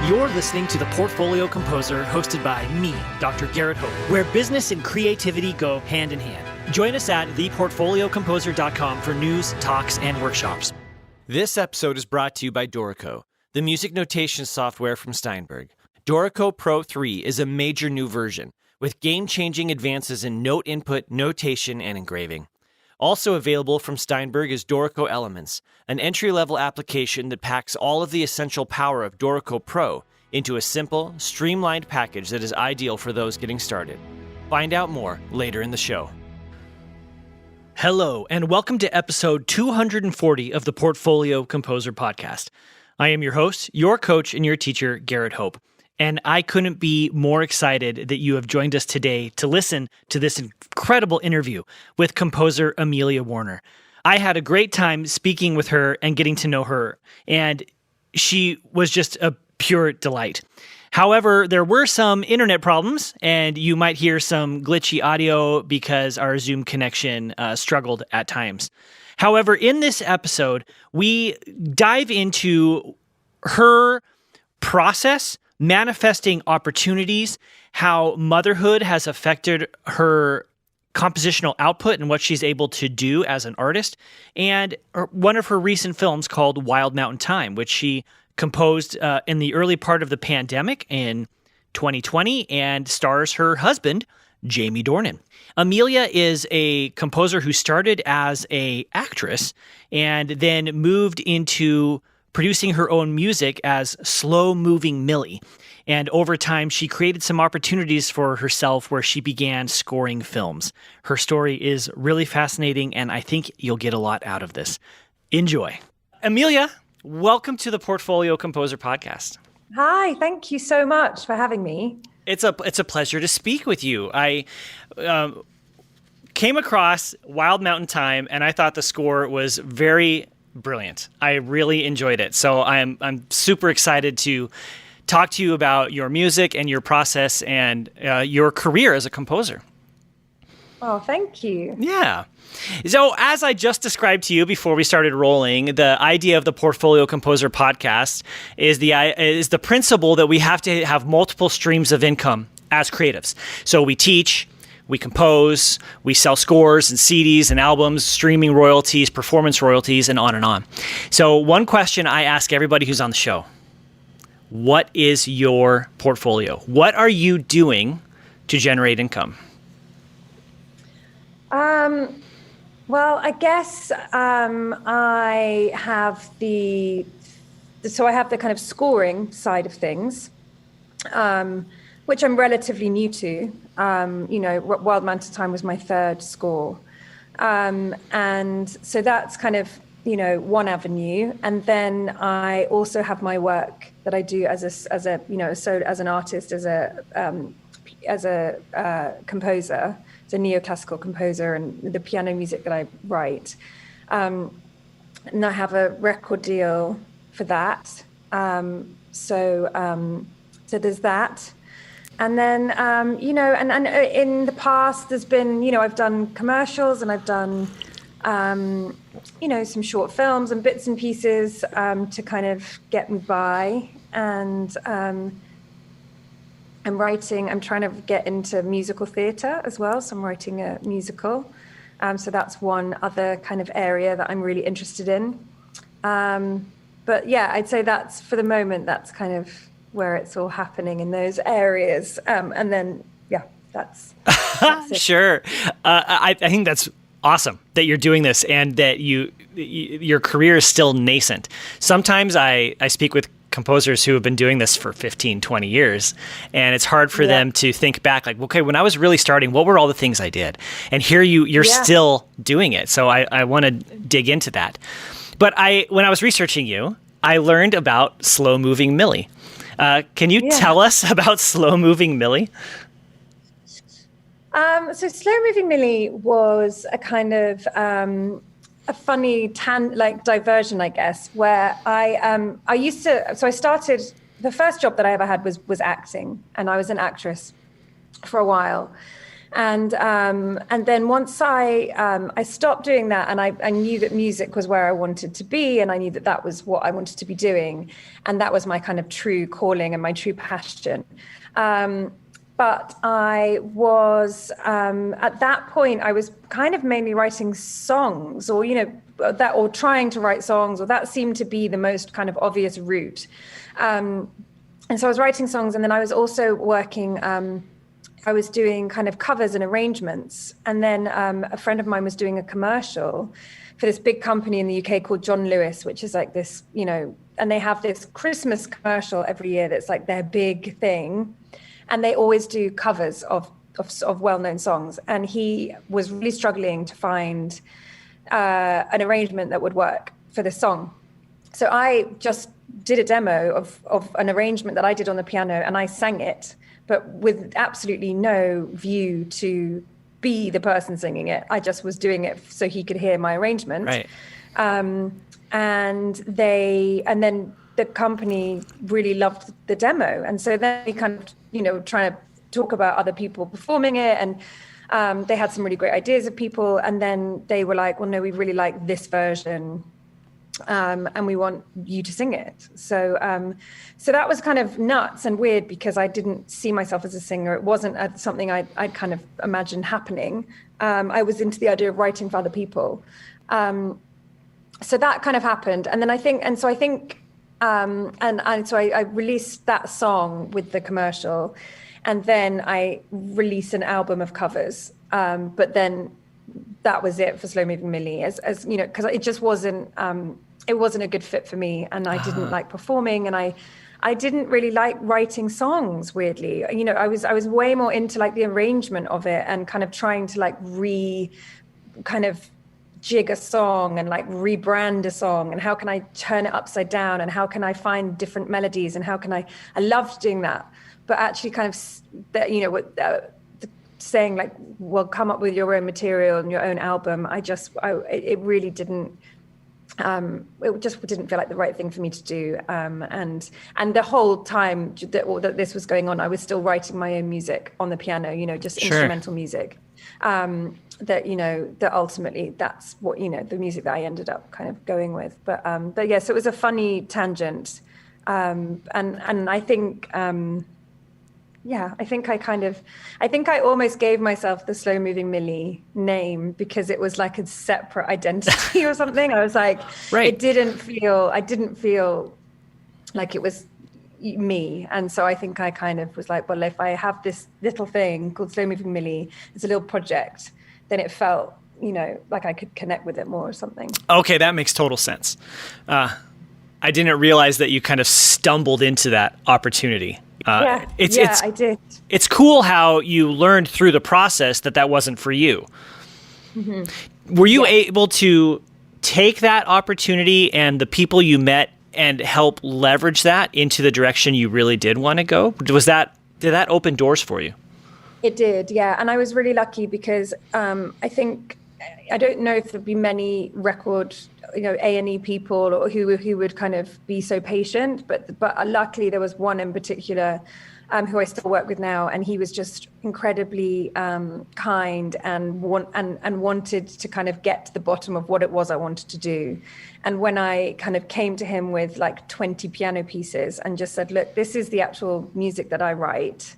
You're listening to The Portfolio Composer, hosted by me, Dr. Garrett Hope, where business and creativity go hand in hand. Join us at theportfoliocomposer.com for news, talks, and workshops. This episode is brought to you by Dorico, the music notation software from Steinberg. Dorico Pro 3 is a major new version with game-changing advances in note input, notation, and engraving. Also available from Steinberg is Dorico Elements, an entry-level application that packs all of the essential power of Dorico Pro into a simple, streamlined package that is ideal for those getting started. Find out more later in the show. Hello, and welcome to episode 240 of the Portfolio Composer podcast. I am your host, your coach, and your teacher, Garrett Hope. And I couldn't be more excited that you have joined us today to listen to this incredible interview with composer Amelia Warner. I had a great time speaking with her and getting to know her, and she was just a pure delight. However, there were some internet problems, and you might hear some glitchy audio because our Zoom connection struggled at times. However, in this episode, we dive into her process, manifesting opportunities, how motherhood has affected her compositional output and what she's able to do as an artist, and one of her recent films called Wild Mountain Thyme, which she composed in the early part of the pandemic in 2020 and stars her husband, Jamie Dornan. Amelia is a composer who started as an actress and then moved into producing her own music as Slow Moving Millie. And over time, she created some opportunities for herself where she began scoring films. Her story is really fascinating, and I think you'll get a lot out of this. Enjoy. Amelia, welcome to the Portfolio Composer podcast. Hi, thank you so much for having me. It's a pleasure to speak with you. I came across Wild Mountain Thyme, and I thought the score was very brilliant. I really enjoyed it. So I'm super excited to talk to you about your music and your process and your career as a composer. Oh, thank you. Yeah. So as I just described to you before we started rolling, the idea of the Portfolio Composer podcast is the principle that we have to have multiple streams of income as creatives. So we teach, we compose, we sell scores and CDs and albums, streaming royalties, performance royalties, and on and on. So one question I ask everybody who's on the show: what is your portfolio? What are you doing to generate income? Well, I guess I have the kind of scoring side of things, which I'm relatively new to. Wild Mountain Thyme was my third score. And so that's kind of, one avenue. And then I also have my work that I do as an artist, as a composer, as a neoclassical composer, and the piano music that I write. And I have a record deal for that. So there's that. And then, and in the past, there's been, I've done commercials and I've done, some short films and bits and pieces to kind of get me by. And I'm trying to get into musical theatre as well. So I'm writing a musical. So that's one other kind of area that I'm really interested in. But yeah, I'd say that's, for the moment, that's kind of where it's all happening in those areas. And then, yeah, that's it. Sure. I think that's awesome that you're doing this and that your career is still nascent. Sometimes I speak with composers who have been doing this for 15, 20 years, and it's hard for them to think back like, okay, when I was really starting, what were all the things I did? And here you're still doing it. So I want to dig into that. But when I was researching you, I learned about Slow Moving Millie. Can you tell us about Slow Moving Millie? So Slow Moving Millie was a kind of a funny diversion, I guess, where I started, the first job that I ever had was acting, and I was an actress for a while. And then once I stopped doing that, and I knew that music was where I wanted to be, and I knew that that was what I wanted to be doing, and that was my kind of true calling and my true passion. But I was at that point, I was kind of mainly writing songs, or or trying to write songs, or that seemed to be the most kind of obvious route. And so I was writing songs, and then I was also working. I was doing kind of covers and arrangements. And then a friend of mine was doing a commercial for this big company in the UK called John Lewis, which is like this, and they have this Christmas commercial every year that's like their big thing. And they always do covers of well-known songs. And he was really struggling to find an arrangement that would work for this song. So I just did a demo of an arrangement that I did on the piano, and I sang it, but with absolutely no view to be the person singing it. I just was doing it so he could hear my arrangement. Right. And then the company really loved the demo. And so then we kind of, trying to talk about other people performing it. And they had some really great ideas of people. And then they were like, well, no, we really like this version. And we want you to sing it. So that was kind of nuts and weird, because I didn't see myself as a singer. It wasn't something I'd kind of imagined happening. I was into the idea of writing for other people. So that kind of happened. And then I think, so I released that song with the commercial, and then I released an album of covers. But then that was it for Slow Moving Millie, as because it just wasn't a good fit for me, and I didn't like performing, and I didn't really like writing songs, weirdly. I was way more into like the arrangement of it, and kind of trying to like kind of jig a song and like rebrand a song, and how can I turn it upside down, and how can I find different melodies, and how can I loved doing that. But actually kind of saying like, well, come up with your own material and your own album, it really didn't, it just didn't feel like the right thing for me to do. And the whole time that this was going on, I was still writing my own music on the piano, just Sure. instrumental music. That ultimately that's what, the music that I ended up kind of going with. But yeah, so it was a funny tangent. And I think, I think I almost gave myself the Slow Moving Millie name because it was like a separate identity or something. I was like, right. I didn't feel like it was me. And so I think I kind of was like, well, if I have this little thing called Slow Moving Millie, it's a little project, then it felt, like I could connect with it more or something. Okay, that makes total sense. I didn't realize that you kind of stumbled into that opportunity. I did. It's cool how you learned through the process that wasn't for you. Mm-hmm. Were you able to take that opportunity and the people you met and help leverage that into the direction you really did want to go? Did that open doors for you? It did, yeah. And I was really lucky because I don't know if there'd be many record, A&E people or who would kind of be so patient, but luckily there was one in particular who I still work with now, and he was just incredibly kind and wanted to kind of get to the bottom of what it was I wanted to do. And when I kind of came to him with like 20 piano pieces and just said, look, this is the actual music that I write.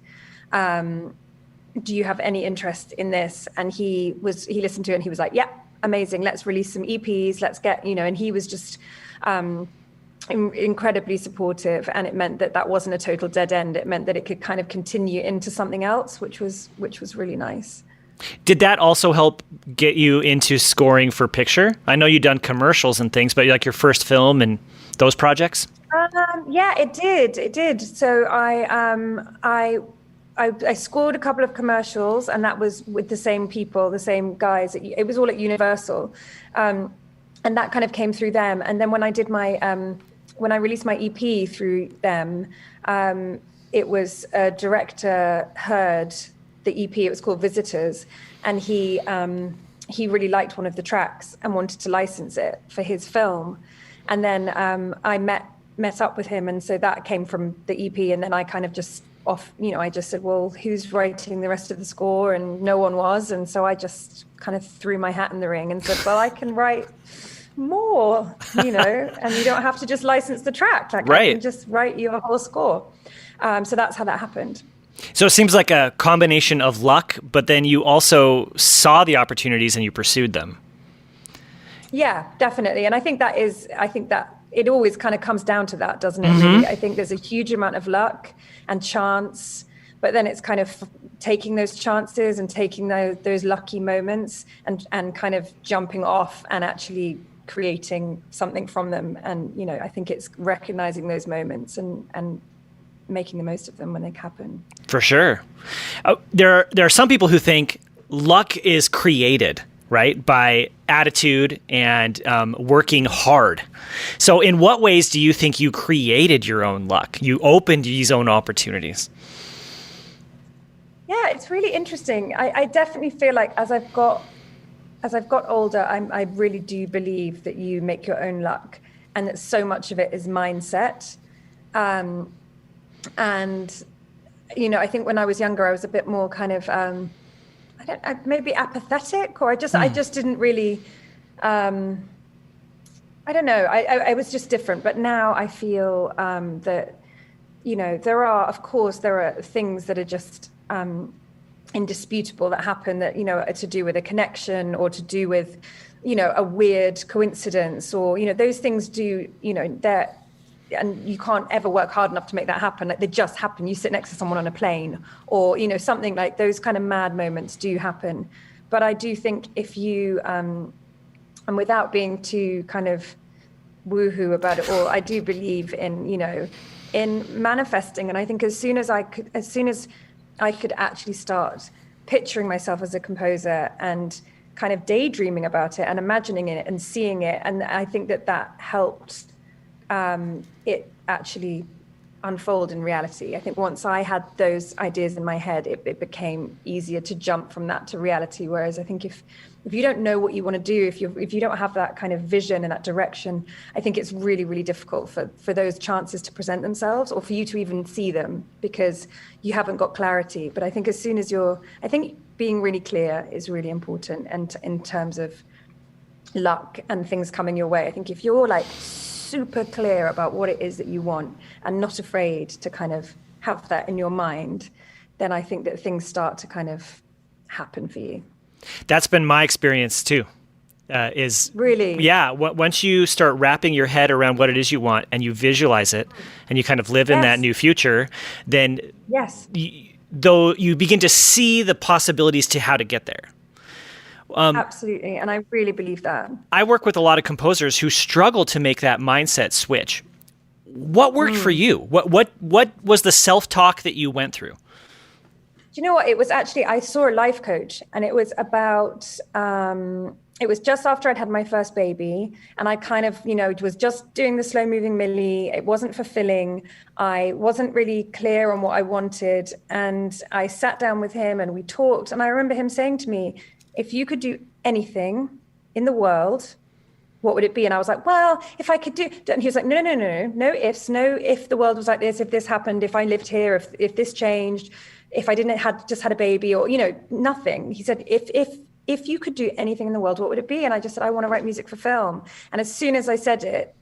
Do you have any interest in this? And he listened to it and he was like, yeah, amazing. Let's release some EPs. Let's get, and he was just incredibly supportive. And it meant that wasn't a total dead end. It meant that it could kind of continue into something else, which was really nice. Did that also help get you into scoring for picture? I know you've done commercials and things, but like your first film and those projects? Yeah, it did. It did. So I scored a couple of commercials, and that was with the same people, the same guys. It was all at Universal, and that kind of came through them. And then when I did when I released my EP through them, it was a director heard the EP. It was called Visitors, and he really liked one of the tracks and wanted to license it for his film. And then I met met up with him. And so that came from the EP. And then I kind of just I just said, well, who's writing the rest of the score? And no one was. And so I just kind of threw my hat in the ring and said, well, I can write more, and you don't have to just license the track. Like, right. I can just write you a whole score. So that's how that happened. So it seems like a combination of luck, but then you also saw the opportunities and you pursued them. Yeah, definitely. And I think that it always kind of comes down to that, doesn't it? Really? I think there's a huge amount of luck and chance, but then it's kind of taking those chances and taking those lucky moments and kind of jumping off and actually creating something from them. And, I think it's recognizing those moments and making the most of them when they happen. For sure. There are some people who think luck is created, right, by attitude and working hard. So in what ways do you think you created your own luck? You opened these own opportunities? Yeah, it's really interesting. I definitely feel like as I've got older, I really do believe that you make your own luck and that so much of it is mindset. And, I think when I was younger, I was a bit more kind of, maybe apathetic, or I just didn't really, I don't know. I was just different. But now I feel that, there are things that are just indisputable that happen that, are to do with a connection or to do with, a weird coincidence or, those things do, and you can't ever work hard enough to make that happen. Like, they just happen. You sit next to someone on a plane or, something like those kind of mad moments do happen. But I do think if you, and without being too kind of woohoo about it all, I do believe in, in manifesting. And I think as soon as I could actually start picturing myself as a composer and kind of daydreaming about it and imagining it and seeing it. And I think that helped it actually unfold in reality. I think once I had those ideas in my head, it became easier to jump from that to reality. Whereas I think if you don't know what you want to do, if you don't have that kind of vision and that direction, I think it's really, really difficult for those chances to present themselves or for you to even see them because you haven't got clarity. But I think as soon as I think being really clear is really important. And in terms of luck and things coming your way, I think if you're like super clear about what it is that you want and not afraid to kind of have that in your mind, then I think that things start to kind of happen for you. That's been my experience too. Is really? Yeah. Once you start wrapping your head around what it is you want and you visualize it and you kind of live in that new future, then though you begin to see the possibilities to how to get there. Absolutely. And I really believe that. I work with a lot of composers who struggle to make that mindset switch. What worked for you? What was the self-talk that you went through? Do you know what? It was actually, I saw a life coach and it was about, it was just after I'd had my first baby and I kind of, was just doing the Slow Moving Millie. It wasn't fulfilling. I wasn't really clear on what I wanted. And I sat down with him and we talked. And I remember him saying to me, if you could do anything in the world, what would it be? And I was like, well, if I could do, and he was like, no ifs, no, if the world was like this, if this happened, if I lived here, if this changed, if I didn't just had a baby or, nothing. He said, if you could do anything in the world, what would it be? And I just said, I want to write music for film. And as soon as I said it,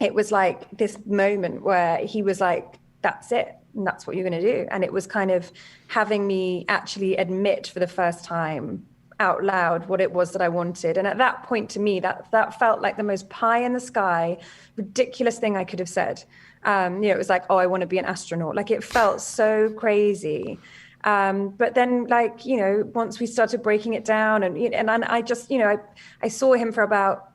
it was like this moment where he was like, that's it. And that's what you're going to do. And it was kind of having me actually admit for the first time out loud what it was that I wanted. And at that point, to me, that felt like the most pie in the sky, ridiculous thing I could have said. It was like, oh, I want to be an astronaut. Like, it felt so crazy. But then, once we started breaking it down and I just, I saw him for about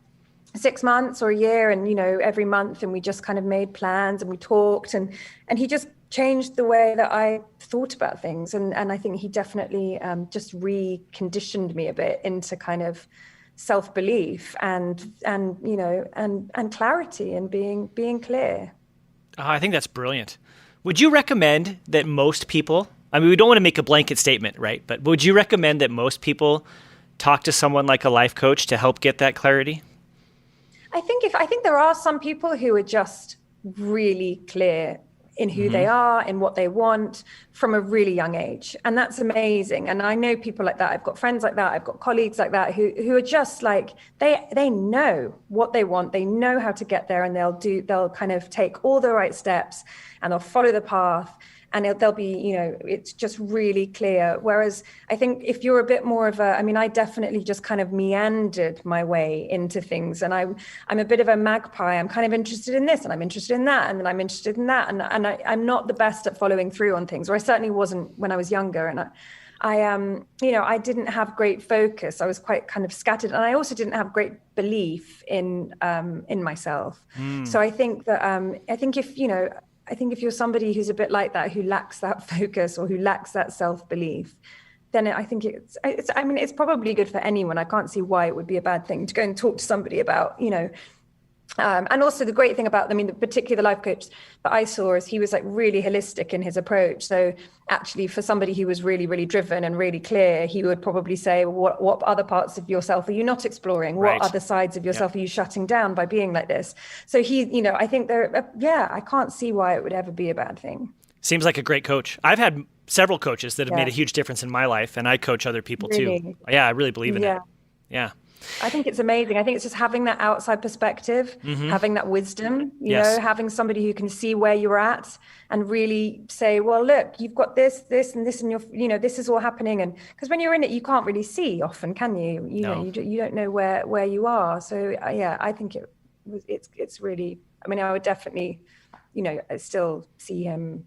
6 months or a year and, every month, and we just kind of made plans and we talked and he just changed the way that I thought about things. And I think he definitely just reconditioned me a bit into kind of self-belief and clarity and being clear. Oh, I think that's brilliant. Would you recommend that most people, I mean, we don't want to make a blanket statement, right? But would you recommend that most people talk to someone like a life coach to help get that clarity? I think there are some people who are just really clear in who they are, in what they want from a really young age. And that's amazing. And I know people like that. I've got friends like that. I've got colleagues like that who are just like, they know what they want. They know how to get there, and they'll kind of take all the right steps, and they'll follow the path. And they'll be, it's just really clear. Whereas I think if you're a bit more of I definitely just kind of meandered my way into things. And I'm a bit of a magpie. I'm kind of interested in this, and I'm interested in that, and then I'm interested in that. And I'm not the best at following through on things, or I certainly wasn't when I was younger. And I didn't have great focus. I was quite kind of scattered. And I also didn't have great belief in myself. So I think that, I think if you're somebody who's a bit like that, who lacks that focus or who lacks that self-belief, then I think it's probably good for anyone. I can't see why it would be a bad thing to go and talk to somebody about, and also the great thing about, the particular life coach that I saw is he was like really holistic in his approach. So actually for somebody who was really, really driven and really clear, he would probably say, what other parts of yourself are you not exploring? Right. What other sides of yourself are you shutting down by being like this? So I think I can't see why it would ever be a bad thing. Seems like a great coach. I've had several coaches that have made a huge difference in my life, and I coach other people too. Yeah, I really believe in it. Yeah. I think it's amazing. I think it's just having that outside perspective, having that wisdom, having somebody who can see where you're at and really say, well, look, you've got this, and this, and this is all happening. And because when you're in it, you can't really see often, can you? You don't know where you are. So I think it's really, I would definitely, I still see him,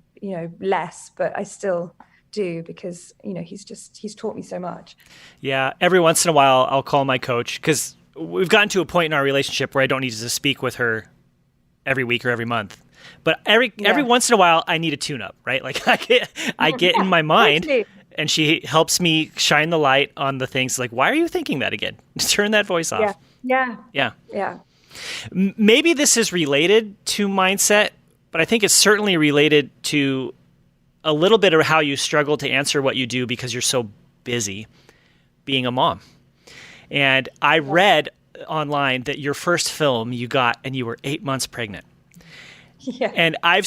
less, but I still do, because he's taught me so much. Yeah, every once in a while I'll call my coach, because we've gotten to a point in our relationship where I don't need to speak with her every week or every month, but every once in a while I need a tune-up, right? Like I get in my mind, and she helps me shine the light on the things like, why are you thinking that again? Turn that voice off. Yeah. Maybe this is related to mindset, but I think it's certainly related to a little bit of how you struggle to answer what you do because you're so busy being a mom. And I read online that your first film you got, and you were 8 months pregnant. Yeah. And I've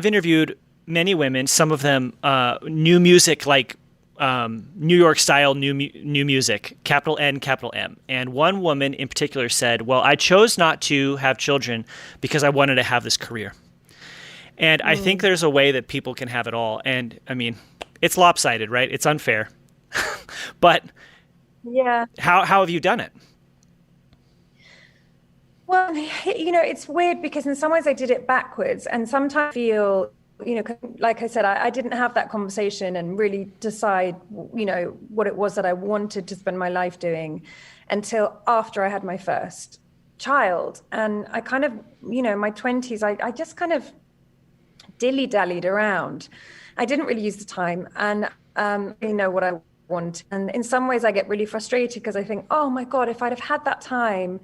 interviewed many women, some of them new music, like New York style new music, capital N, capital M. And one woman in particular said, well, I chose not to have children because I wanted to have this career. And I think there's a way that people can have it all. And it's lopsided, right? It's unfair. But how have you done it? Well, it's weird because in some ways I did it backwards, and sometimes I feel, like I said, I didn't have that conversation and really decide, what it was that I wanted to spend my life doing until after I had my first child. And I kind of, my 20s, I just kind of dilly-dallied around. I didn't really use the time, and know what I want. And in some ways I get really frustrated because I think, oh my God, if I'd have had that time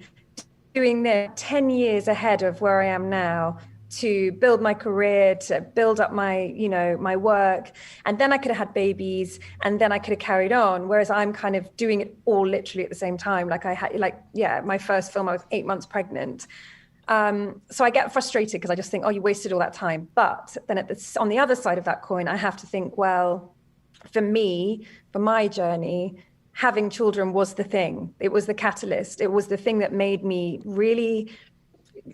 doing this 10 years ahead of where I am now, to build my career, to build up my, my work, and then I could have had babies, and then I could have carried on. Whereas I'm kind of doing it all literally at the same time. Like I had, my first film, I was 8 months pregnant. So I get frustrated because I just think, oh, you wasted all that time. But then on the other side of that coin, I have to think, well, for me, for my journey, having children was the thing. It was the catalyst. It was the thing that made me really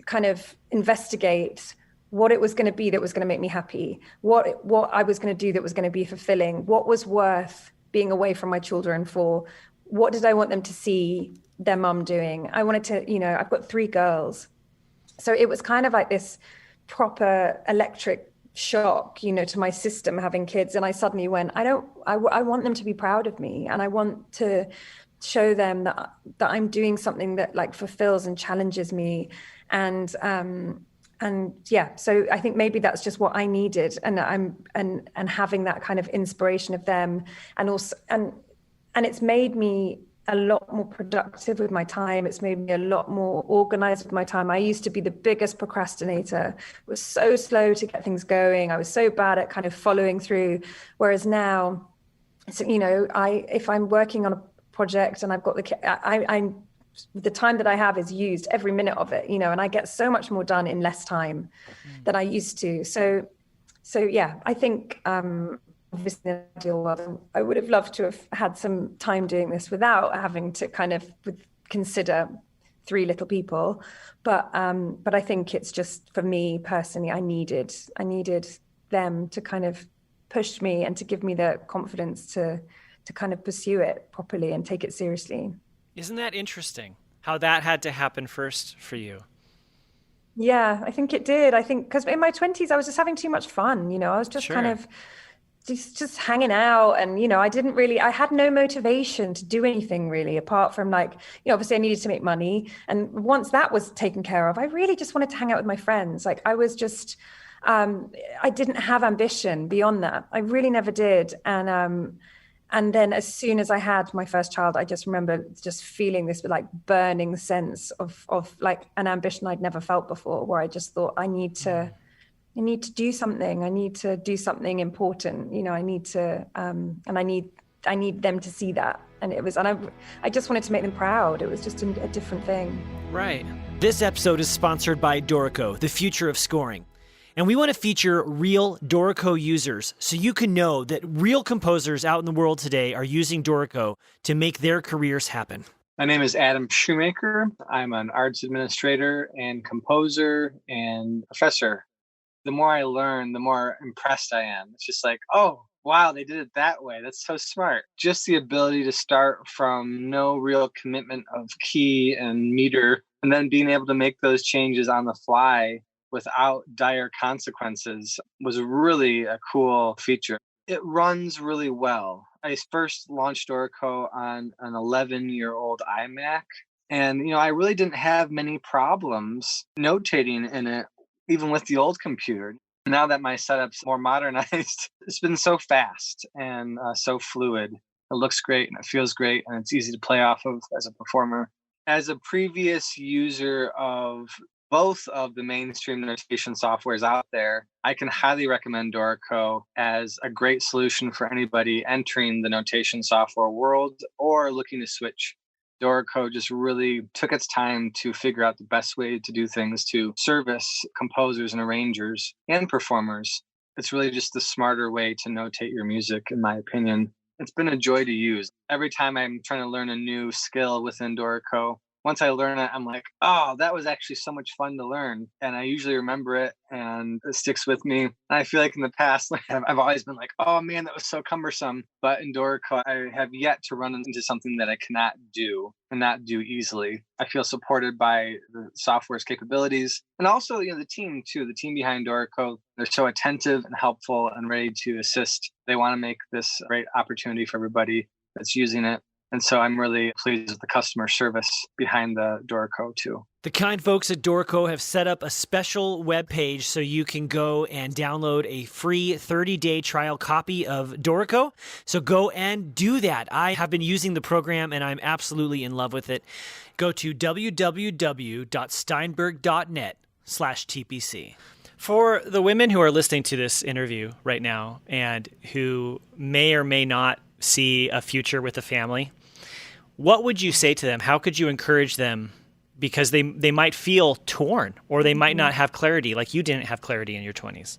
kind of investigate what it was going to be that was going to make me happy, what I was going to do that was going to be fulfilling, what was worth being away from my children for, what did I want them to see their mum doing. I wanted to, I've got 3 girls. So it was kind of like this proper electric shock, to my system having kids. And I suddenly went, I want them to be proud of me. And I want to show them that I'm doing something that like fulfills and challenges me. And so I think maybe that's just what I needed. And having that kind of inspiration of them, and also, and it's made me a lot more productive with my time. It's made me a lot more organized with my time. I used to be the biggest procrastinator, was so slow to get things going. I was so bad at kind of following through. Whereas now, so, if I'm working on a project and I've got I the time that I have is used, every minute of it, and I get so much more done in less time than I used to. So yeah, I think obviously in the ideal world, I would have loved to have had some time doing this without having to kind of consider 3 little people. But I think it's just, for me personally, I needed them to kind of push me and to give me the confidence to kind of pursue it properly and take it seriously. Isn't that interesting how that had to happen first for you? Yeah, I think it did. I think because in my 20s, I was just having too much fun. I was just Sure. kind of just hanging out. And, I had no motivation to do anything really, apart from obviously I needed to make money. And once that was taken care of, I really just wanted to hang out with my friends. Like I was just, I didn't have ambition beyond that. I really never did. And then as soon as I had my first child, I just remember just feeling this like burning sense of like an ambition I'd never felt before, where I just thought I need to do something. I need to do something important. I need to, and I need them to see that. And I just wanted to make them proud. It was just a different thing. Right. This episode is sponsored by Dorico, the future of scoring. And we want to feature real Dorico users so you can know that real composers out in the world today are using Dorico to make their careers happen. My name is Adam Shoemaker. I'm an arts administrator and composer and professor. The more I learn, the more impressed I am. It's just like, oh, wow, they did it that way. That's so smart. Just the ability to start from no real commitment of key and meter, and then being able to make those changes on the fly without dire consequences was really a cool feature. It runs really well. I first launched Dorico on an 11-year-old iMac, and I really didn't have many problems notating in it, even with the old computer. Now that my setup's more modernized, it's been so fast and so fluid. It looks great and it feels great, and it's easy to play off of as a performer. As a previous user of both of the mainstream notation softwares out there, I can highly recommend Dorico as a great solution for anybody entering the notation software world or looking to switch. Dorico just really took its time to figure out the best way to do things to service composers and arrangers and performers. It's really just the smarter way to notate your music, in my opinion. It's been a joy to use. Every time I'm trying to learn a new skill within Dorico, once I learn it, I'm like, oh, that was actually so much fun to learn. And I usually remember it and it sticks with me. And I feel like in the past, I've always been like, oh man, that was so cumbersome. But in Dorico, I have yet to run into something that I cannot do and not do easily. I feel supported by the software's capabilities. And also, the team too, the team behind Dorico, they're so attentive and helpful and ready to assist. They want to make this a great opportunity for everybody that's using it. And so I'm really pleased with the customer service behind the Dorico too. The kind folks at Dorico have set up a special web page so you can go and download a free 30-day trial copy of Dorico. So go and do that. I have been using the program and I'm absolutely in love with it. Go to www.steinberg.net/TPC. For the women who are listening to this interview right now and who may or may not see a future with a family, what would you say to them? How could you encourage them? Because they might feel torn or they might not have clarity, like you didn't have clarity in your 20s.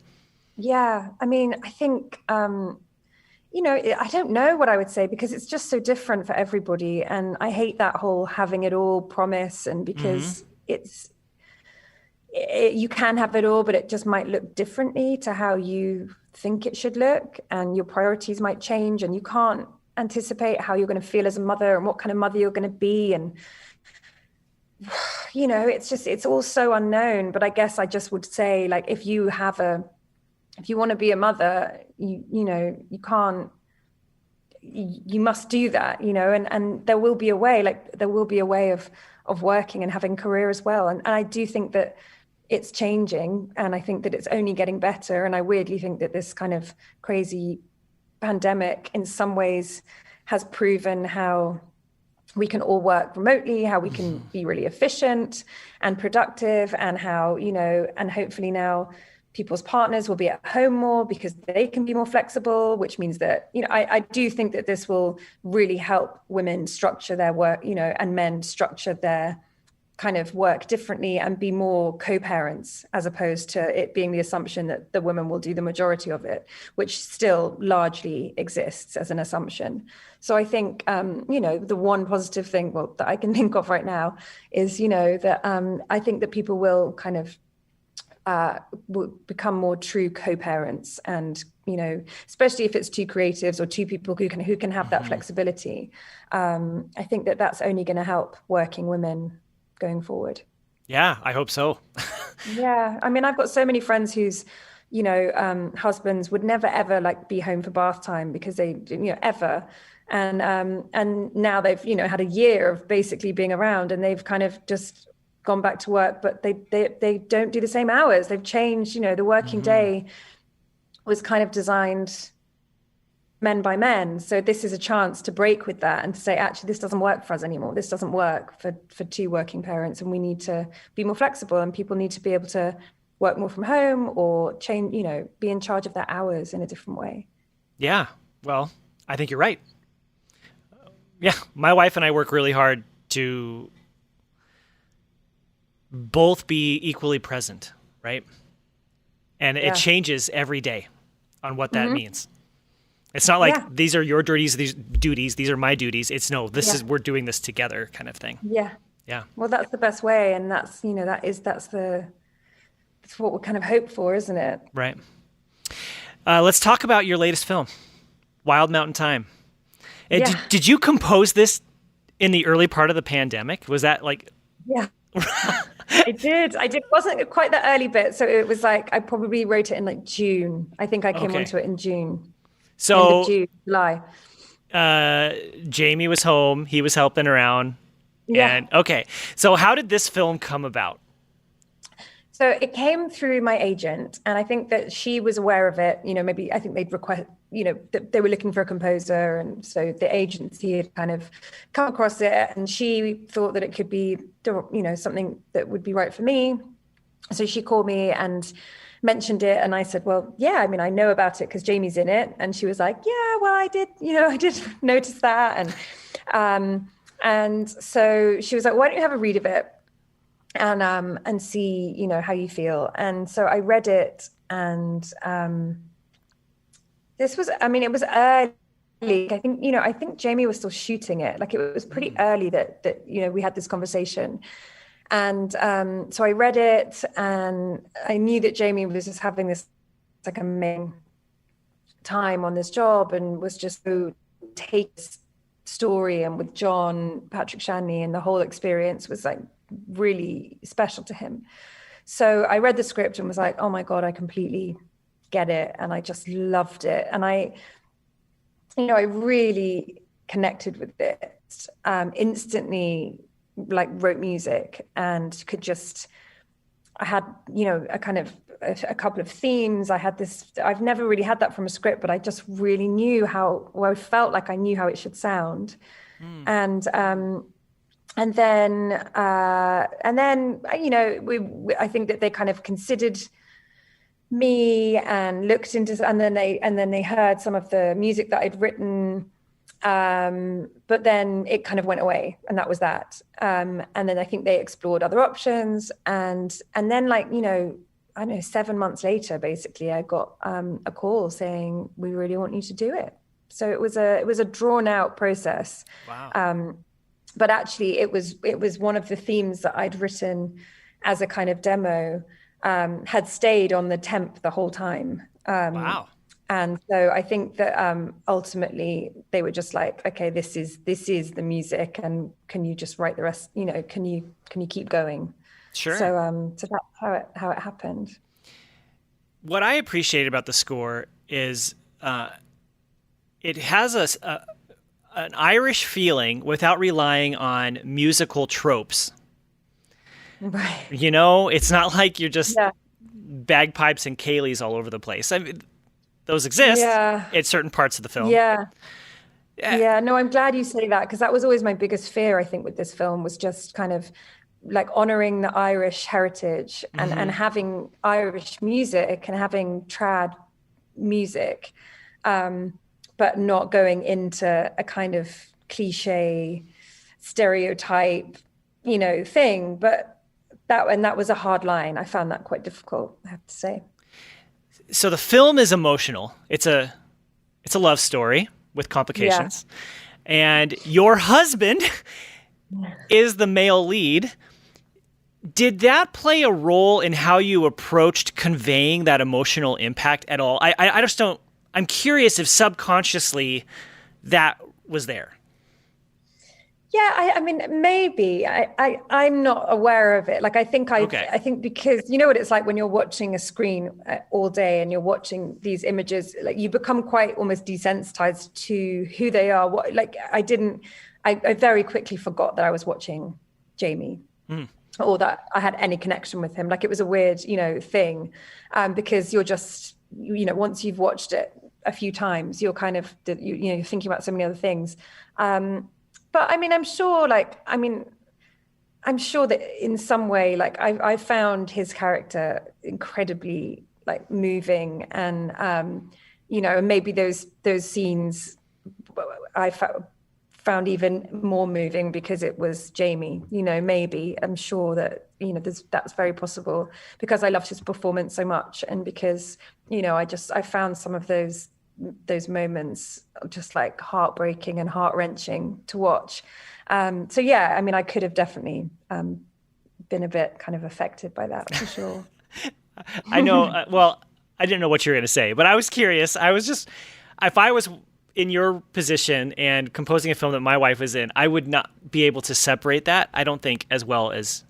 Yeah. I mean, I think, I don't know what I would say because it's just so different for everybody. And I hate that whole having it all promise, and because you can have it all, but it just might look differently to how you think it should look, and your priorities might change, and you can't anticipate how you're going to feel as a mother and what kind of mother you're going to be. And, it's all so unknown. But I guess I just would say, like, if you want to be a mother, you must do that, and there will be a way, of working and having a career as well. And I do think that it's changing, and I think that it's only getting better. And I weirdly think that this kind of crazy pandemic in some ways has proven how we can all work remotely, how we can be really efficient and productive, and how, and hopefully now people's partners will be at home more because they can be more flexible, which means that, I do think that this will really help women structure their work, and men structure their kind of work differently and be more co-parents, as opposed to it being the assumption that the women will do the majority of it, which still largely exists as an assumption. So I think, the one positive thing, that I can think of right now is, that I think that people will kind of will become more true co-parents, and especially if it's two creatives or two people who can have that flexibility. I think that that's only going to help working women going forward. Yeah, I hope so. Yeah, I mean, I've got so many friends whose husbands would never ever like be home for bath time because they ever, and now they've had a year of basically being around, and they've kind of just gone back to work, but they don't do the same hours. They've changed, the working day was kind of designed men by men. So this is a chance to break with that and to say, actually, this doesn't work for us anymore. This doesn't work for two working parents, and we need to be more flexible, and people need to be able to work more from home or change, be in charge of their hours in a different way. Yeah. Well, I think you're right. Yeah. My wife and I work really hard to both be equally present, right? And it changes every day on what that means. It's not like these are your duties, these are my duties. It's this is, we're doing this together kind of thing. Yeah. Yeah. Well, that's the best way. And that's, that's what we kind of hope for, isn't it? Right. Let's talk about your latest film, Wild Mountain Thyme. Did you compose this in the early part of the pandemic? Was that like... Yeah. I did. It wasn't quite the early bit. So it was like, I probably wrote it in like June. I think I came onto it in June. So end of June, July. Jamie was home. He was helping around. Yeah. And okay. So how did this film come about? So it came through my agent, and I think that she was aware of it. Maybe I think they'd request, that they were looking for a composer, and so the agency had kind of come across it, and she thought that it could be, something that would be right for me. So she called me and mentioned it, and I said, well, yeah, I mean, I know about it because Jamie's in it. And she was like, yeah, well, I did notice that, and so she was like, why don't you have a read of it? And see, how you feel. And so I read it, and it was early. I think Jamie was still shooting it. Like, it was pretty early that we had this conversation. And so I read it, and I knew that Jamie was just having this like amazing time on this job, and was just so take this story, and with John Patrick Shanley, and the whole experience was like really special to him. So I read the script and was like, oh my God, I completely get it. And I just loved it. And I really connected with it, instantly, like wrote music, and I had, a couple of themes. I've never really had that from a script, but I just really knew I felt like I knew how it should sound. And then, I think that they kind of considered me and looked into, and then they heard some of the music that I'd written, but then it kind of went away, and that was that. And then I think they explored other options, and then I don't know, 7 months later, basically, I got a call saying, we really want you to do it. So it was a drawn out process. Wow. But actually, it was one of the themes that I'd written as a kind of demo, had stayed on the temp the whole time. Wow. And so I think that ultimately they were just like, okay, this is the music, and can you just write the rest? Can you keep going? Sure. So that's how it happened. What I appreciate about the score is it has an Irish feeling without relying on musical tropes. Right. It's not like you're just bagpipes and ceilidhs all over the place. I mean, those exist at certain parts of the film. Yeah. No, I'm glad you say that, because that was always my biggest fear, I think, with this film, was just kind of like honoring the Irish heritage and having Irish music and having trad music, but not going into a kind of cliche stereotype, thing. But that was a hard line. I found that quite difficult, I have to say. So the film is emotional. It's a love story with complications. Yeah. And your husband is the male lead. Did that play a role in how you approached conveying that emotional impact at all? I just don't, I'm curious if subconsciously that was there. Yeah, I mean, maybe. I'm not aware of it. Like, I think because you know what it's like when you're watching a screen all day and you're watching these images, like you become quite almost desensitized to who they are. I very quickly forgot that I was watching Jamie or that I had any connection with him. Like, it was a weird, thing, because you're just, once you've watched it a few times, you're kind of, you're thinking about so many other things. But I mean, I'm sure that in some way, like I found his character incredibly like moving, and maybe those scenes I found even more moving because it was Jamie. Maybe I'm sure that that's very possible because I loved his performance so much, and because I found some of those moments just like heartbreaking and heart-wrenching to watch. So yeah, I mean, I could have definitely been a bit kind of affected by that, for sure. I know. Well, I didn't know what you were going to say, but I was curious. I was just, if I was in your position and composing a film that my wife was in, I would not be able to separate that, I don't think, as well as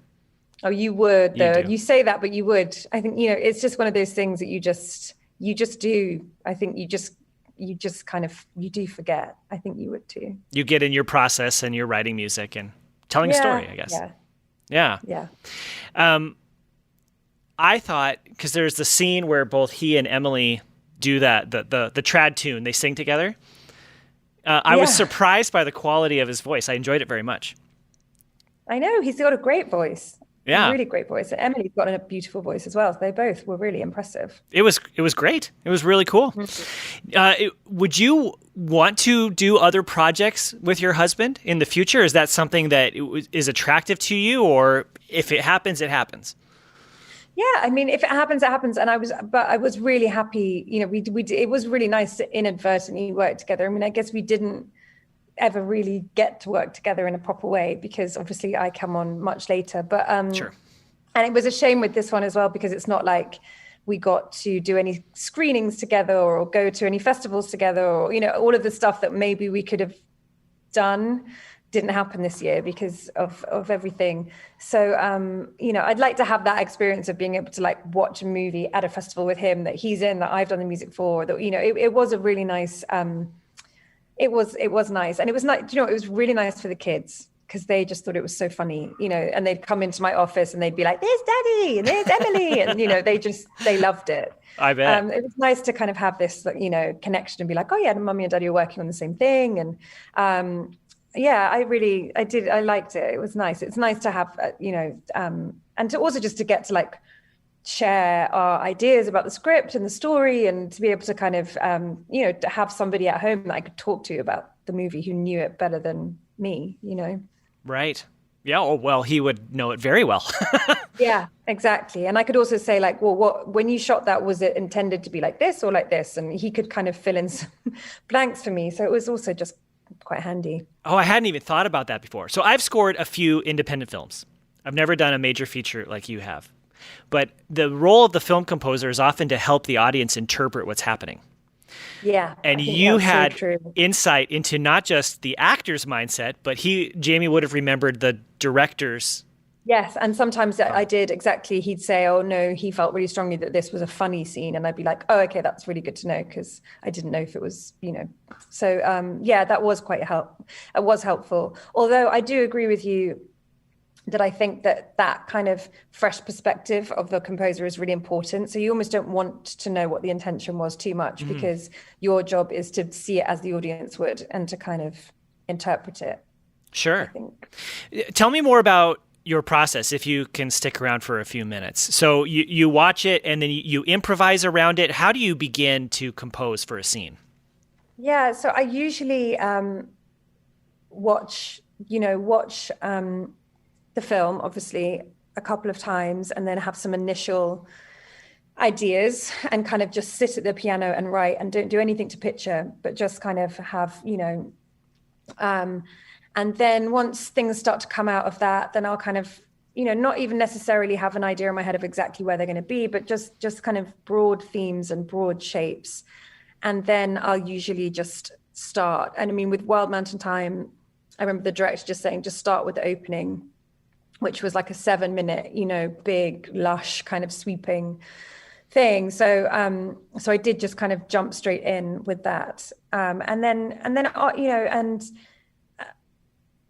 Oh, you would, though. You say that, but you would. I think, it's just one of those things that you just do. I think you do forget. I think you would too. You get in your process and you're writing music and telling a story, I guess. Yeah. I thought, because there's the scene where both he and Emily do that, the trad tune, they sing together. I was surprised by the quality of his voice. I enjoyed it very much. I know, he's got a great voice. Yeah. A really great voice. And Emily's got a beautiful voice as well. So they both were really impressive. It was great. It was really cool. Would you want to do other projects with your husband in the future? Is that something that is attractive to you, or if it happens, it happens? Yeah, I mean, if it happens, it happens. And I was really happy. It was really nice to inadvertently work together. I mean, I guess we didn't ever really get to work together in a proper way because obviously I come on much later. But sure. And it was a shame with this one as well, because it's not like we got to do any screenings together or go to any festivals together, or all of the stuff that maybe we could have done didn't happen this year because of everything. So I'd like to have that experience of being able to like watch a movie at a festival with him that he's in, that I've done the music for. That it was a really nice. It was nice, and it was nice. It was really nice for the kids because they just thought it was so funny, and they'd come into my office and they'd be like, "There's Daddy and there's Emily," and they loved it. I bet it was nice to kind of have this, connection and be like, "Oh yeah, Mummy and Daddy are working on the same thing," and I liked it. It was nice. It's nice to have, and to also just to get to like share our ideas about the script and the story, and to be able to kind of, to have somebody at home that I could talk to about the movie who knew it better than me, Right. Yeah. Oh, well, he would know it very well. Yeah, exactly. And I could also say like, well, when you shot that, was it intended to be like this or like this? And he could kind of fill in some blanks for me. So it was also just quite handy. Oh, I hadn't even thought about that before. So I've scored a few independent films. I've never done a major feature like you have. But the role of the film composer is often to help the audience interpret what's happening. Yeah. And you had insight into not just the actor's mindset, but Jamie would have remembered the director's. Yes. And sometimes I did exactly. He'd say, oh, no, he felt really strongly that this was a funny scene. And I'd be like, oh, okay, that's really good to know, because I didn't know if it was, So, that was it was helpful. Although I do agree with you that I think that kind of fresh perspective of the composer is really important. So you almost don't want to know what the intention was too much, because your job is to see it as the audience would and to kind of interpret it. Sure. Tell me more about your process if you can stick around for a few minutes. So you watch it and then you improvise around it. How do you begin to compose for a scene? Yeah, so I usually watch the film, obviously, a couple of times, and then have some initial ideas and kind of just sit at the piano and write, and don't do anything to picture, but just kind of have, and then once things start to come out of that, then I'll kind of, not even necessarily have an idea in my head of exactly where they're going to be, but just kind of broad themes and broad shapes. And then I'll usually just start. And I mean, with Wild Mountain Thyme, I remember the director just saying, just start with the opening, which was like a 7-minute, big, lush kind of sweeping thing. So I did just kind of jump straight in with that.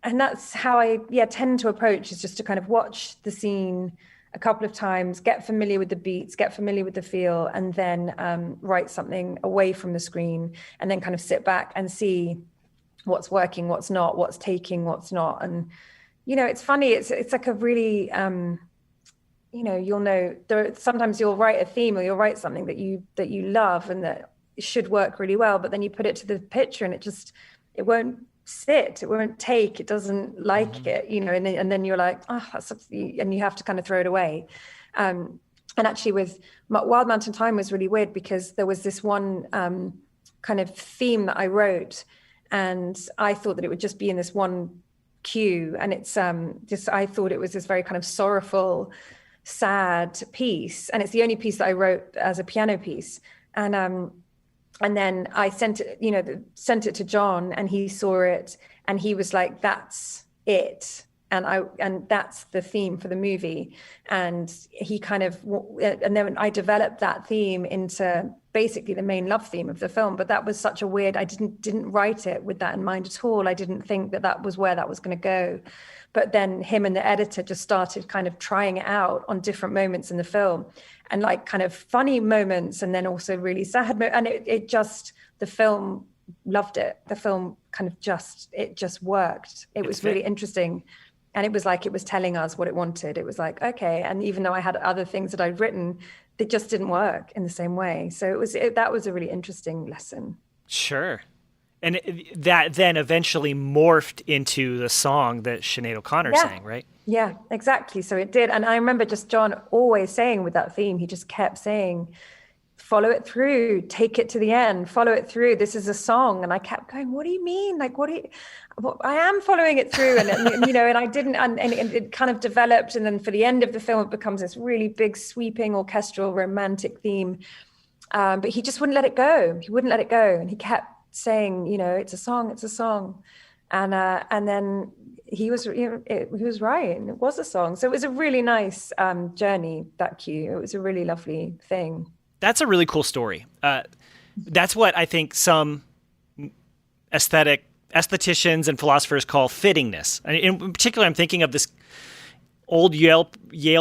And that's how I tend to approach, is just to kind of watch the scene a couple of times, get familiar with the beats, get familiar with the feel, and then write something away from the screen, and then kind of sit back and see what's working, what's not, what's taking, what's not. And, it's funny. It's like a really, sometimes you'll write a theme or you'll write something that you love and that should work really well, but then you put it to the picture and it won't sit, it won't take, it doesn't like it, and then you're like, oh, that's something, and you have to kind of throw it away. And actually with Wild Mountain Thyme was really weird, because there was this one kind of theme that I wrote, and I thought that it would just be in this one cue, and it's I thought it was this very kind of sorrowful, sad piece, and it's the only piece that I wrote as a piano piece. And then I sent it to John, and he saw it, and he was like, "That's it," and that's the theme for the movie. And he and then I developed that theme into basically the main love theme of the film. But that was such a weird. I didn't write it with that in mind at all. I didn't think that was where that was going to go. But then him and the editor just started kind of trying it out on different moments in the film, and like kind of funny moments, and then also really sad moments. And the film loved it. The film kind of just worked. It was really interesting. And it was like, it was telling us what it wanted. It was like, okay. And even though I had other things that I'd written, they just didn't work in the same way. So that was a really interesting lesson. Sure. And that then eventually morphed into the song that Sinead O'Connor sang, right? Yeah, exactly. So it did. And I remember just John always saying with that theme, he just kept saying, follow it through, take it to the end, follow it through. This is a song. And I kept going, what do you mean? Like, I am following it through. And and I didn't, and it kind of developed. And then for the end of the film, it becomes this really big, sweeping, orchestral, romantic theme. But he just wouldn't let it go. He wouldn't let it go. And he kept saying, it's a song. And then he was right, and it was a song. So it was a really nice journey, that cue. It was a really lovely thing. That's a really cool story. That's what I think some aestheticians and philosophers call fittingness. In particular, I'm thinking of this old Yale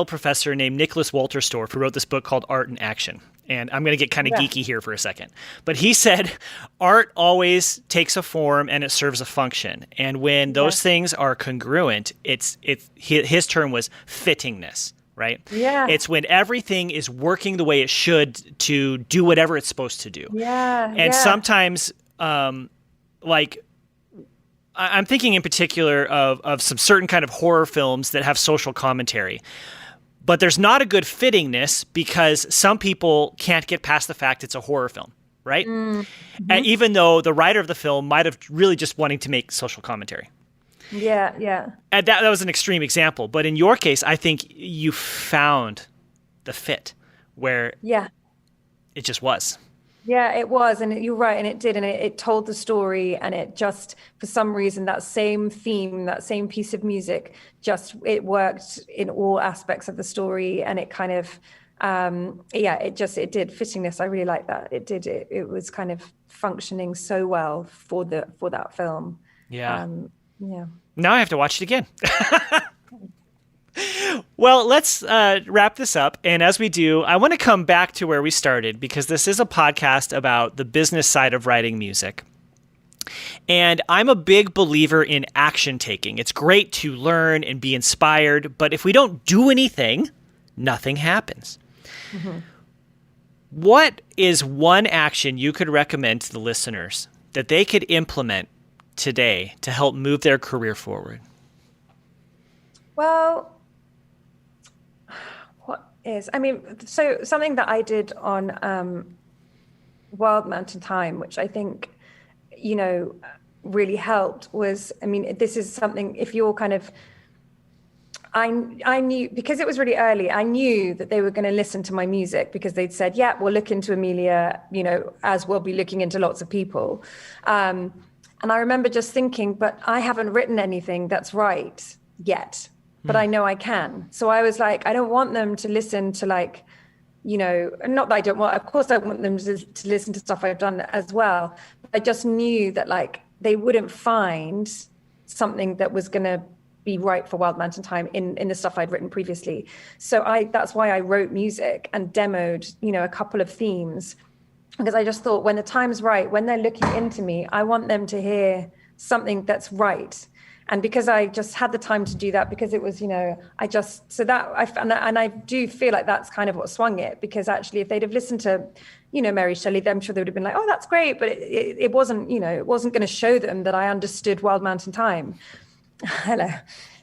professor named Nicholas Wolterstorff, who wrote this book called Art and Action. And I'm going to get kind of geeky here for a second. But he said art always takes a form and it serves a function. And when those things are congruent, his term was fittingness, right? Yeah. It's when everything is working the way it should to do whatever it's supposed to do. Yeah. And sometimes, like, I'm thinking in particular of some certain kind of horror films that have social commentary. But there's not a good fittingness because some people can't get past the fact it's a horror film, right? Mm-hmm. And even though the writer of the film might have really just wanting to make social commentary. Yeah. And that was an extreme example. But in your case, I think you found the fit where it just was. Yeah, it was. And you're right. And it did. And it told the story. And it just, for some reason, that same theme, that same piece of music, it worked in all aspects of the story. And it kind of, it did. Fittingness, I really like that. It did. It was kind of functioning so well for that film. Yeah. Yeah. Now I have to watch it again. Well, let's wrap this up. And as we do, I want to come back to where we started, because this is a podcast about the business side of writing music. And I'm a big believer in action taking. It's great to learn and be inspired, but if we don't do anything, nothing happens. Mm-hmm. What is one action you could recommend to the listeners that they could implement today to help move their career forward? Well, so something that I did on Wild Mountain Thyme, which I think, really helped was, this is something, if you're kind of, I knew, because it was really early, I knew that they were going to listen to my music because they'd said, yeah, we'll look into Amelia, as we'll be looking into lots of people. And I remember just thinking, but I haven't written anything that's right yet, but I know I can. So I was like, I don't want them to listen to not that I don't want, of course I want them to listen to stuff I've done as well. But I just knew that they wouldn't find something that was going to be right for Wild Mountain Thyme in the stuff I'd written previously. So that's why I wrote music and demoed, a couple of themes, because I just thought when the time's right, when they're looking into me, I want them to hear something that's right. And because I just had the time to do that, because it was, I do feel like that's kind of what swung it, because actually if they'd have listened to, Mary Shelley, I'm sure they would have been like, oh, that's great. But it wasn't, it wasn't going to show them that I understood Wild Mountain Thyme. Hello.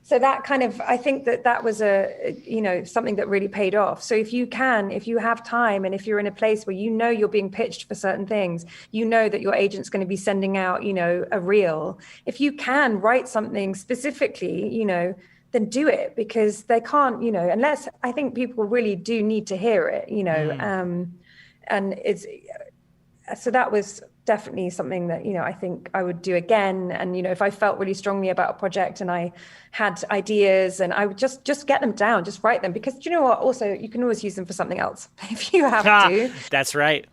So that kind of, I think that was something that really paid off. So if you have time, and if you're in a place where you're being pitched for certain things, that your agent's going to be sending out, a reel. If you can write something specifically, then do it, because they can't, unless, I think people really do need to hear it, and it's, so that was definitely something that, I think I would do again. And, if I felt really strongly about a project and I had ideas, and I would just get them down, just write them, because also you can always use them for something else if you have to. That's right.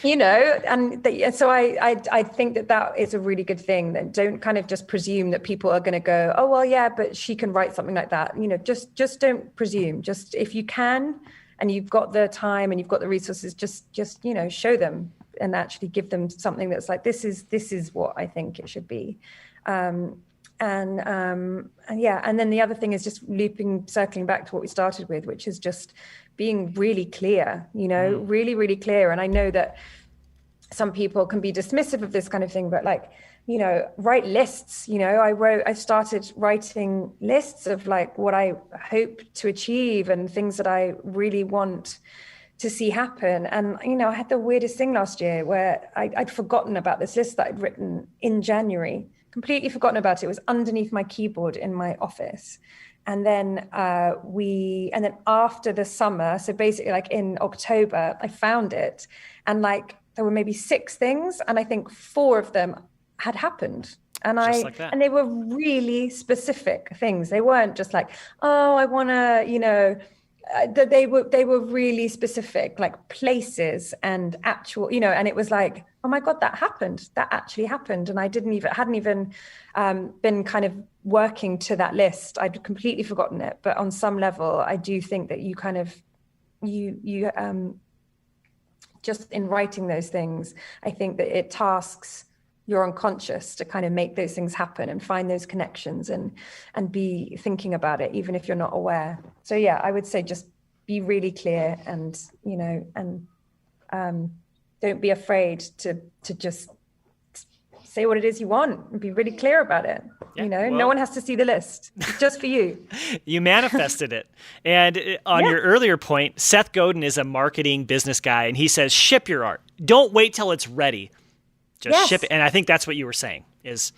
And so I think that is a really good thing. That don't kind of just presume that people are going to go, oh, well, yeah, but she can write something like that. Just don't presume. Just, if you can, and you've got the time and you've got the resources, just show them and actually give them something that's like, this is what I think it should be. And then the other thing is just circling back to what we started with, which is just being really clear, really, really clear. And I know that some people can be dismissive of this kind of thing, but write lists. I started writing lists of what I hope to achieve and things that I really want to see happen. And, I had the weirdest thing last year where I'd forgotten about this list that I'd written in January, completely forgotten about it. It was underneath my keyboard in my office. And then after the summer, so basically in October, I found it, and there were maybe 6 things, and I think 4 of them had happened. And and they were really specific things. They weren't just I want to, they were really specific, places and actual, and it was oh my God, that happened. That actually happened. And I hadn't even been kind of working to that list. I'd completely forgotten it. But on some level, I do think that you kind of, just in writing those things, I think that it tasks your unconscious to kind of make those things happen and find those connections and be thinking about it, even if you're not aware. So yeah, I would say just be really clear and, don't be afraid to just say what it is you want and be really clear about it. Yeah, no one has to see the list. It's just for you. You manifested it. And on your earlier point, Seth Godin is a marketing business guy, and he says, ship your art. Don't wait till it's ready. Just ship it. And I think that's what you were saying is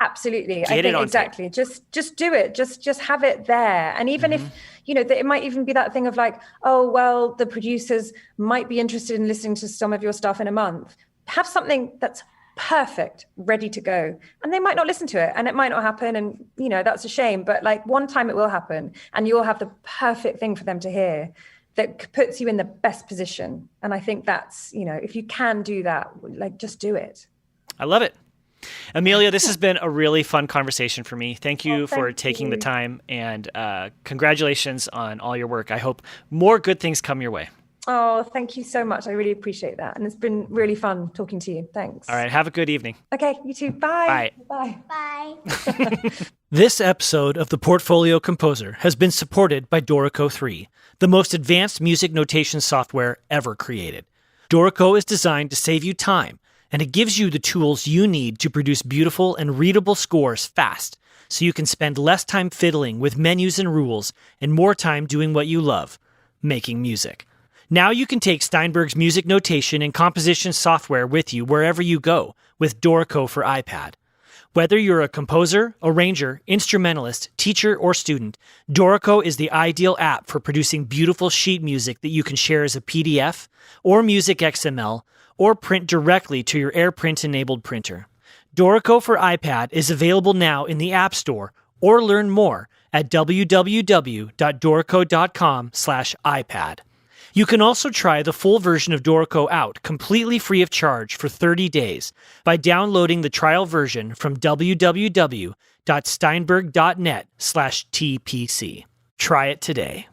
absolutely. I think exactly. Just do it. Just have it there. And even if, it might even be that thing of oh, well, the producers might be interested in listening to some of your stuff in a month. Have something that's perfect, ready to go. And they might not listen to it, and it might not happen. And, that's a shame. But one time it will happen, and you'll have the perfect thing for them to hear that puts you in the best position. And I think that's, if you can do that, just do it. I love it. Amelia, this has been a really fun conversation for me. Thank you for taking the time, and congratulations on all your work. I hope more good things come your way. Oh, thank you so much. I really appreciate that. And it's been really fun talking to you. Thanks. All right. Have a good evening. Okay, you too. Bye. Bye. Bye. Bye. This episode of The Portfolio Composer has been supported by Dorico 3, the most advanced music notation software ever created. Dorico is designed to save you time, and it gives you the tools you need to produce beautiful and readable scores fast, so you can spend less time fiddling with menus and rules and more time doing what you love, making music. Now you can take Steinberg's music notation and composition software with you wherever you go with Dorico for iPad. Whether you're a composer, arranger, instrumentalist, teacher, or student, Dorico is the ideal app for producing beautiful sheet music that you can share as a PDF or music XML or print directly to your AirPrint-enabled printer. Dorico for iPad is available now in the App Store, or learn more at www.dorico.com/iPad. You can also try the full version of Dorico out completely free of charge for 30 days by downloading the trial version from www.steinberg.net/TPC. Try it today.